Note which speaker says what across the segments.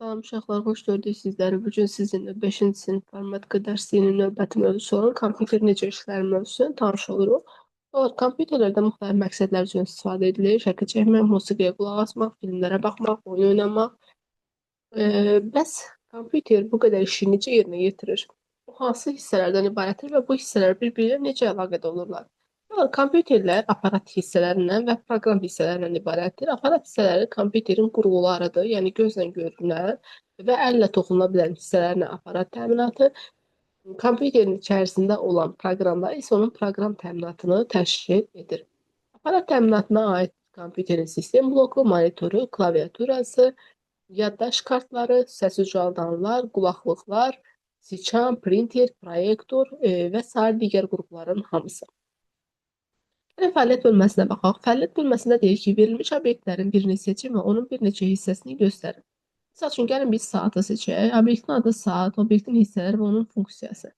Speaker 1: Salam uşaqlar, xoş gördük sizləri. Bu gün sizinlə 5-ci sinif informatika dərsinin növbəti mövzusu olan kompüter necə işlər mövzusunu tanış oluruq. Kompüterlərdə müxtəlif məqsədlər üçün istifadə edilir. Şəkil çəkmək, musiqiyə qulaq asmaq, filmlərə baxmaq, oyun oynamaq. Bəs kompüter bu qədər işi necə yerinə yetirir? O hansı hissələrdən ibarətdir və bu hissələr bir-biri ilə necə əlaqədə olurlar? Kompüterlər aparat hissələrindən və proqram hissələrindən ibarətdir. Aparat hissələri kompüterin qurğularıdır, yəni gözlə görünən və əllə toxunula bilən hissələrinə aparat təminatı. Kompüterin içərisində olan proqramlar isə onun proqram təminatını təşkil edir. Aparat təminatına aid kompüterin sistem bloku, monitoru, klaviaturası, yaddaş kartları, səs ucaldanlar, qulaqlıqlar, siçan, printer, proyektor və sair digər qrupların hamısı. Fəaliyyət bölməsinə baxaq. Fəaliyyət bölməsində deyir ki, verilmiş obyektlərin birini seçin və onun bir neçə hissəsini göstərin. Misal üçün, gəlin biz saatı seçək. Obyektin adı saat, obyektin hissələri və onun funksiyası.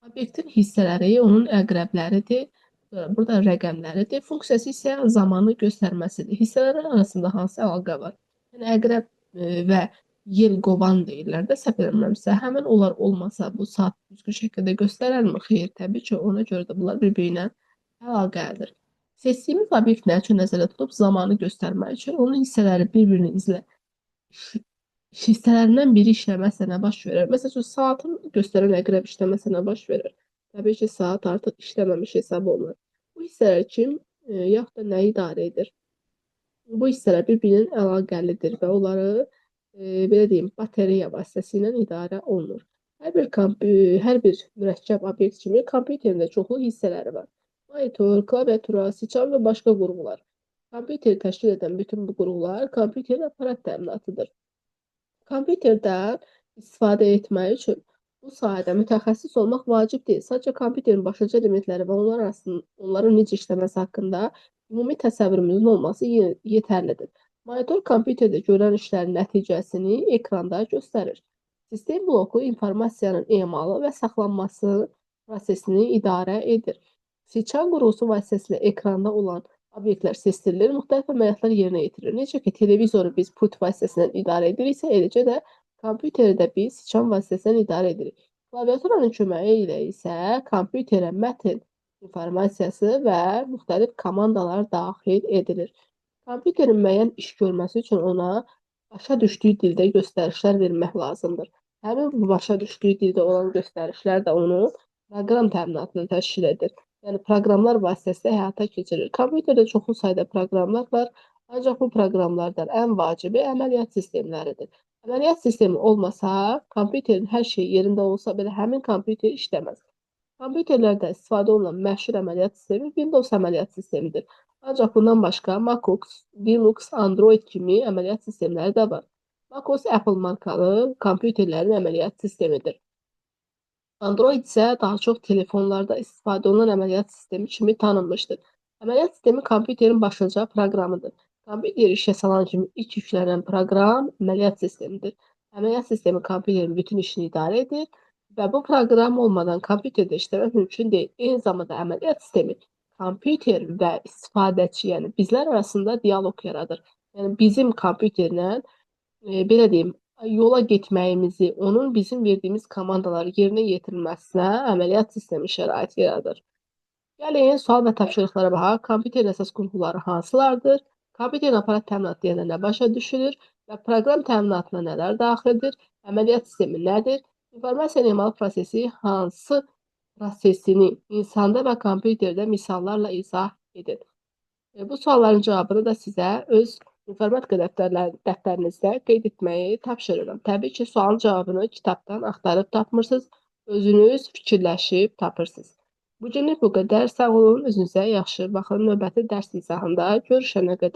Speaker 1: Obyektin hissələri onun əqrəbləridir. Burada rəqəmləridir. Funksiyası isə zamanı göstərməsidir. Hissələrin arasında hansı əlaqə var? Yəni, əqrəb və yel qovan deyirlər də, səhv eləmirəmsə. Həmin onlar olmasa bu saat düzgün şəkildə göstərərmi? Xeyr, təbii ki, ona görə də bunlar bir-birinə əlaqəlidir. Seçdiyimiz obyekt nə üçün nəzərdə tutulub? Zamanı göstərmək üçün. Onun hissələri bir-birini izlə. Hissələrindən biri işləməsə nə baş verir? Məsəl üçün, saatın göstərən əqrəb işləməsə nə baş verir? Təbii ki, saat artıq işləməmiş hesab olunur. Bu hissələr kim, yaxud da nə idarə edir? Bu hissələr bir-birinin əlaqəlidir və onları, belə deyim, batereya vasitəsilə idarə olunur. Hər bir mürəkkəb obyekt kimi kompüterin də çoxlu hissələri var. Monitor, klaviatura, siçan və başqa qurğular. Kompüteri təşkil edən bütün bu qurğular kompüterin aparat təminatıdır. Kompüterdən istifadə etmək üçün bu sahədə mütəxəssis olmaq vacib deyil. Sadəcə kompüterin başlıca elementləri və onların necə işləməsi haqqında ümumi təsəvvürümüzün olması yetərlidir. Monitor kompüterdə görən işlərin nəticəsini ekranda göstərir. Sistem bloku informasiyanın emalı və saxlanması prosesini idarə edir. Siçan qurğusu vasitəsilə ekranda olan obyektlər seçdirilir, müxtəlif əməliyyatlar yerinə yetirilir. Necə ki, televizoru biz pult vasitəsilə idarə ediriksə, eləcə də kompüteri də biz siçan vasitəsilə idarə edirik. Klaviaturanın köməyi ilə isə kompüterə mətn informasiyası və müxtəlif komandalar daxil edilir. Kompüterin müəyyən iş görməsi üçün ona başa düşdüyü dildə göstərişlər vermək lazımdır. Həmin bu başa düşdüyü dildə olan göstərişlər də onun proqram təminatını təşkil edir. Yəni, proqramlar vasitəsilə həyata keçirilir. Kompüterdə çoxlu sayda proqramlar var, ancaq bu proqramlardan ən vacibi əməliyyat sistemləridir. Əməliyyat sistemi olmasa, kompüterin hər şey yerində olsa belə həmin kompüter işləməz. Kompüterlərdə istifadə olunan məşhur əməliyyat sistemi Windows əməliyyat sistemidir. Ancaq bundan başqa MacOS, Linux, Android kimi əməliyyat sistemləri də var. MacOS Apple markalı kompüterlərin əməliyyat sistemidir. Android isə daha çox telefonlarda istifadə olunan əməliyyat sistemi kimi tanınmışdır. Əməliyyat sistemi kompüterin başlıca proqramıdır. Kompüteri işə salan kimi ilk yüklənən proqram əməliyyat sistemidir. Əməliyyat sistemi kompüterin bütün işini idarə edir və bu proqram olmadan kompüterdə işləmək mümkün deyil. Eyni zamanda əməliyyat sistemi kompüter və istifadəçi, yəni bizlər arasında dialoq yaradır. Yəni bizim kompüterlə, belə deyim, yola getməyimizi, onun bizim verdiyimiz komandaları yerinə yetirilməsinə əməliyyat sistemi şərait yaradır. Gəlin, sual və tapşırıqlara baxaq. Kompüterin əsas qurğuları hansılardır? Kompüterin aparat təminatı deyəndə nə başa düşülür və proqram təminatına nələr daxildir? Əməliyyat sistemi nədir? İnformasiyanın emalı prosesi hansı prosesini insanda və kompüterdə misallarla izah edin? Bu sualların cavabını da sizə öz informatika dəftərinizdə qeyd etməyi tapşırıram. Təbii ki, sualın cavabını kitabdan axtarıb tapmırsınız, özünüz fikirləşib tapırsınız. Bugünlük bu qədər. Sağ olun, özünüzə yaxşı baxın. Növbəti dərs izahında görüşənə qədər.